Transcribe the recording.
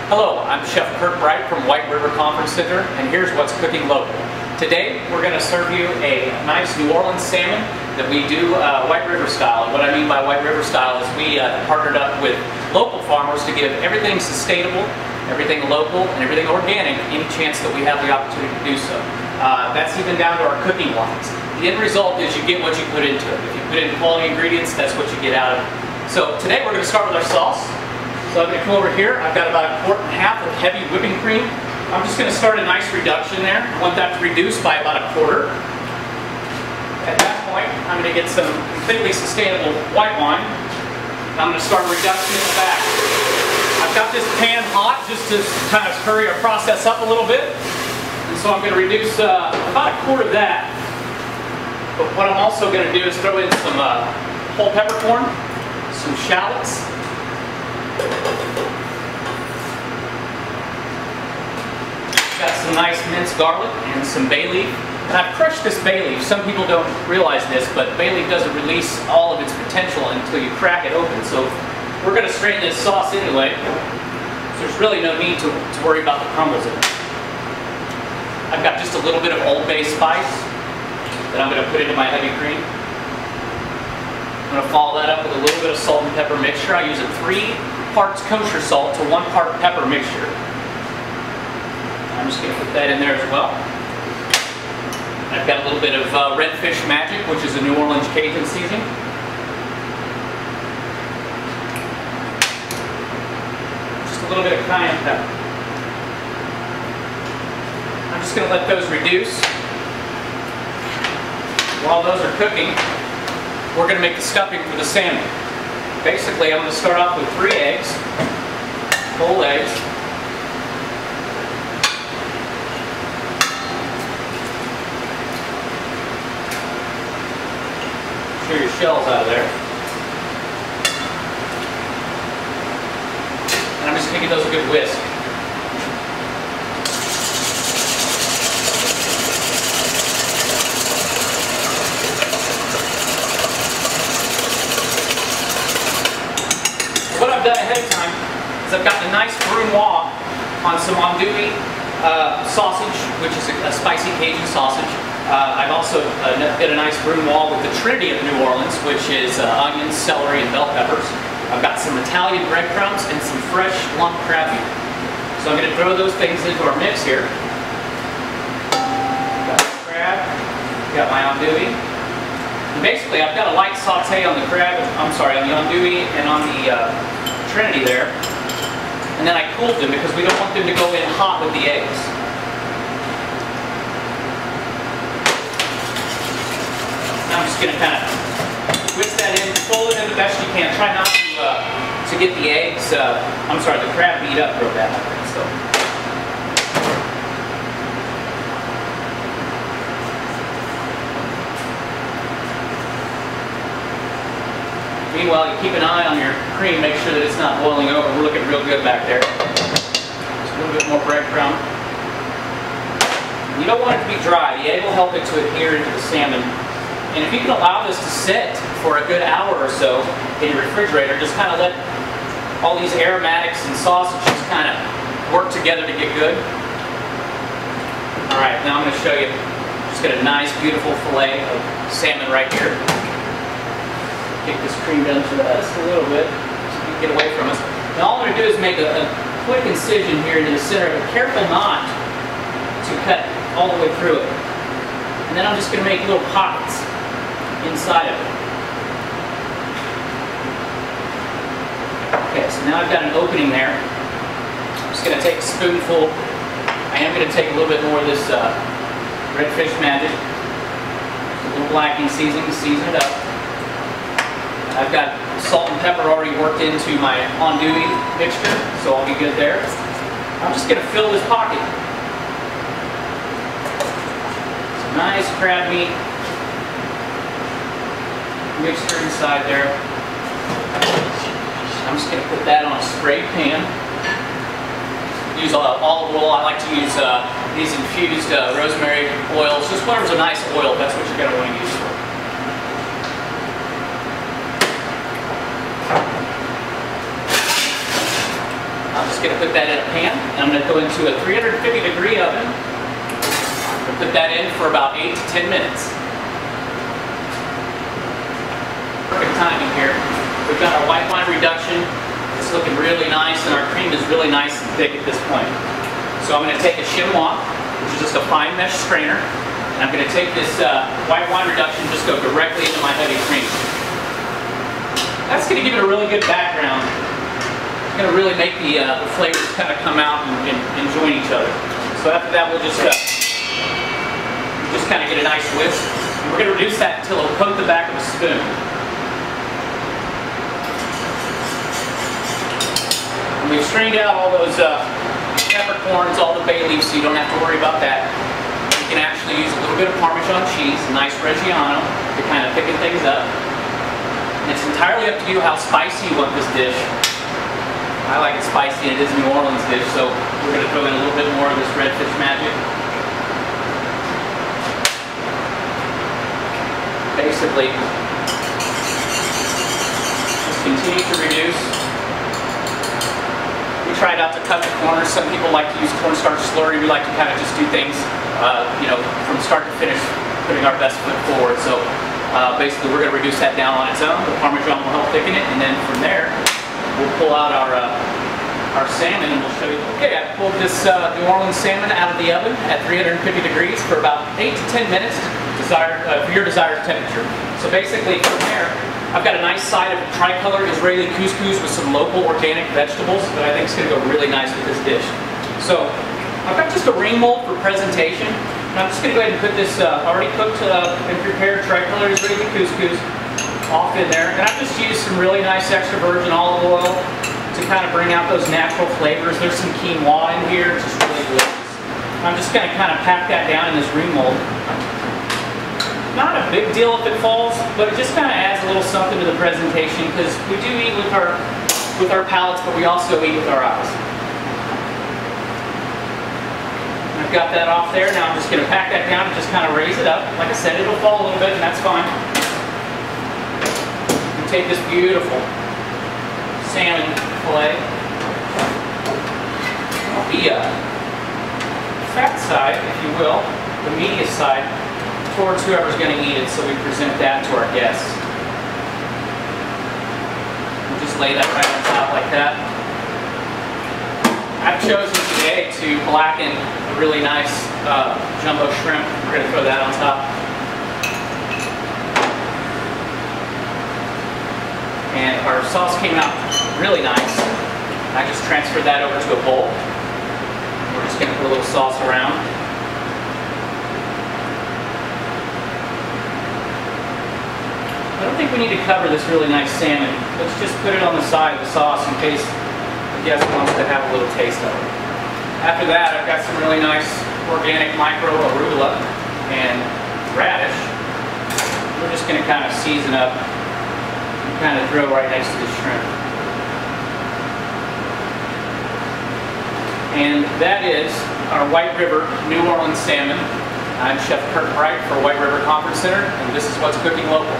Hello, I'm Chef Kurt Bright from White River Conference Center, and here's what's cooking local. Today, we're going to serve you a nice New Orleans salmon that we do White River style. And what I mean by White River style is we partnered up with local farmers to give everything sustainable, everything local, and everything organic any chance that we have the opportunity to do so. That's even down to our cooking lines. The end result is you get what you put into it. If you put in quality ingredients, that's what you get out of it. So today we're going to start with our sauce. So I'm going to come over here. I've got about 1.5 quart of heavy whipping cream. I'm just going to start a nice reduction there. I want that to reduce by about 1/4. At that point, I'm going to get some completely sustainable white wine. I'm going to start reduction in the back. I've got this pan hot just to kind of hurry our process up a little bit. And so I'm going to reduce about 1/4 of that. But what I'm also going to do is throw in some whole peppercorn, some shallots, got some nice minced garlic and some bay leaf. And I've crushed this bay leaf. Some people don't realize this, but bay leaf doesn't release all of its potential until you crack it open. So we're going to strain this sauce anyway. So there's really no need to worry about the crumbles in it. I've got just a little bit of Old Bay spice that I'm going to put into my heavy cream. I'm going to follow that up with a little bit of salt and pepper mixture. I use a 3 parts kosher salt to 1 part pepper mixture. I'm just going to put that in there as well. I've got a little bit of Redfish Magic, which is a New Orleans Cajun seasoning. Just a little bit of cayenne pepper. I'm just going to let those reduce. While those are cooking, we're going to make the stuffing for the salmon. Basically, I'm going to start off with 3 eggs, whole eggs. Clear your shells out of there. And I'm just going to give those a good whisk. What I've done ahead of time is I've got a nice brunoise on some andouille sausage, which is a spicy Cajun sausage. I've also got a nice brunoise with the Trinity of New Orleans, which is onions, celery, and bell peppers. I've got some Italian breadcrumbs and some fresh lump crab meat. So I'm going to throw those things into our mix here. Got the crab, got my andouille. And basically, I've got a light saute on the crab, on the andouille and on the Trinity there. And then I cooled them because we don't want them to go in hot with the eggs. I'm just going to kind of whisk that in, fold it in the best you can. Try not to get the eggs, the crab beat up real bad. So. Meanwhile, you keep an eye on your cream, make sure that it's not boiling over. We're looking real good back there. Just a little bit more breadcrumb. You don't want it to be dry. The egg will help it to adhere into the salmon. And if you can allow this to sit for a good hour or so in your refrigerator, just kind of let all these aromatics and sausages kind of work together to get good. Alright, now I'm going to show you. Just got a nice, beautiful fillet of salmon right here. Kick this cream down just a little bit so you can get away from us. Now all I'm going to do is make a quick incision here into the center, but careful not to cut all the way through it. And then I'm just going to make little pockets inside of it. Okay, so now I've got an opening there. I'm just going to take a spoonful. I am going to take a little bit more of this Redfish Magic. A little blacking seasoning to season it up. I've got salt and pepper already worked into my andouille mixture, so I'll be good there. I'm just going to fill this pocket. Some nice crab meat mixture inside there. I'm just going to put that on a sprayed pan. Use olive oil. I like to use these infused rosemary oils. Just whatever's a nice oil, that's what you're going to want to use for. going to put that in a pan, and I'm going to go into a 350-degree oven. I'm going to put that in for about 8 to 10 minutes. Perfect timing here. We've got our white wine reduction. It's looking really nice, and our cream is really nice and thick at this point. So I'm going to take a chamois, which is just a fine mesh strainer, and I'm going to take this white wine reduction and just go directly into my heavy cream. That's going to give it a really good background. It's going to really make the flavors kind of come out and join each other. So after that, we'll just kind of get a nice whisk. And we're going to reduce that until it'll coat the back of a spoon. And we've strained out all those peppercorns, all the bay leaves, so you don't have to worry about that. You can actually use a little bit of Parmesan cheese, a nice Reggiano, to kind of thicken things up. And it's entirely up to you how spicy you want this dish. I like it spicy, and it is a New Orleans dish, so we're going to throw in a little bit more of this redfish magic. Basically, just continue to reduce. We tried out to cut the corners. Some people like to use cornstarch slurry. We like to kind of just do things, from start to finish, putting our best foot forward. So basically, we're going to reduce that down on its own. The Parmesan will help thicken it, and then from there, we'll pull out our salmon, and we'll show you. Okay, I pulled this New Orleans salmon out of the oven at 350 degrees for about 8 to 10 minutes, for your desired temperature. So basically, from there, I've got a nice side of tricolor Israeli couscous with some local organic vegetables that I think is going to go really nice with this dish. So I've got just a ring mold for presentation, and I'm just going to go ahead and put this already cooked and prepared tricolor Israeli couscous off in there. And I've just used some really nice extra virgin olive oil to kind of bring out those natural flavors. There's some quinoa in here, it's just really delicious. I'm just going to kind of pack that down in this ring mold. Not a big deal if it falls, but it just kind of adds a little something to the presentation, because we do eat with our palates, but we also eat with our eyes. I've got that off there. Now I'm just going to pack that down and just kind of raise it up. Like I said, it'll fall a little bit, and that's fine. Take this beautiful salmon fillet, the fat side, if you will, the meatiest side, towards whoever's going to eat it, so we present that to our guests. We'll just lay that right on top like that. I've chosen today to blacken a really nice jumbo shrimp. We're going to throw that on top. And our sauce came out really nice. I just transferred that over to a bowl. We're just going to put a little sauce around. I don't think we need to cover this really nice salmon. Let's just put it on the side of the sauce in case the guest wants to have a little taste of it. After that, I've got some really nice organic micro arugula and radish. We're just going to kind of season up and kind of throw right next to the shrimp. And that is our White River New Orleans salmon. I'm Chef Kurt Bright for White River Conference Center, and this is what's cooking local.